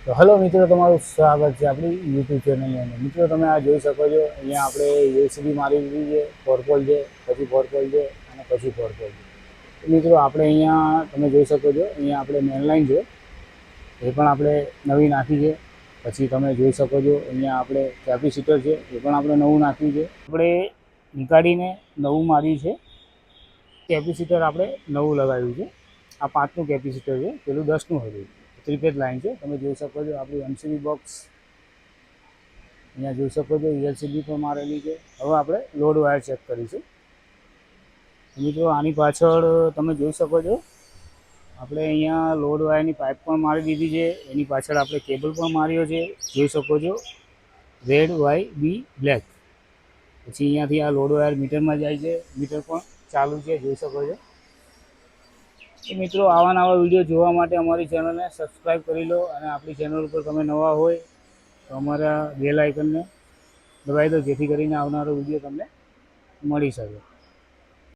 તો હલો મિત્રો, તમારું સ્વાગત છે આપણી યુટ્યુબ ચેનલની અંદર. મિત્રો, તમે આ જોઈ શકો છો, અહીંયા આપણે યુએસબી મારી દીધી છે, ફોરપોલ છે, પછી ફોરપોલ છે અને પછી ફોરપોલ છે. મિત્રો, આપણે અહીંયા તમે જોઈ શકો છો, અહીંયા આપણે મેનલાઇન છે એ પણ આપણે નવી નાખી છે. પછી તમે જોઈ શકો છો, અહીંયા આપણે કેપેસિટર છે એ પણ આપણે નવું નાખ્યું છે. આપણે નીકાળીને નવું માર્યું છે. કેપેસિટર આપણે નવું લગાવ્યું છે. આ 5નું કેપેસિટર છે, પેલું 10નું હતું. 3 ફેઝ લાઈન છે. તમે જોઈ શકો છો આપણી એમસીબી બોક્સ અહીંયા જોઈ શકો છો, એલસીબી પણ મારેલી છે. હવે આપણે લોડ વાયર ચેક કરીશું. મિત્રો, આની પાછળ તમે જોઈ શકો છો, આપણે અહીંયા લોડ વાયરની પાઇપ પણ મારી દીધી છે. એની પાછળ આપણે કેબલ પણ માર્યો છે, જોઈ શકો છો, રેડ વાય બી બ્લેક. પછી અહીંયાથી આ લોડ વાયર મીટરમાં જાય છે, મીટર પણ ચાલુ છે, જોઈ શકો છો. તો મિત્રો, આવા નવા વિડીયો જોવા માટે અમારી ચેનલને સબસ્ક્રાઈબ કરી લો, અને આપણી ચેનલ ઉપર તમે નવા હોય તો અમારા બેલ આઇકનને દબાવી દો, જેથી કરીને આવનારો વિડીયો તમને મળી શકે.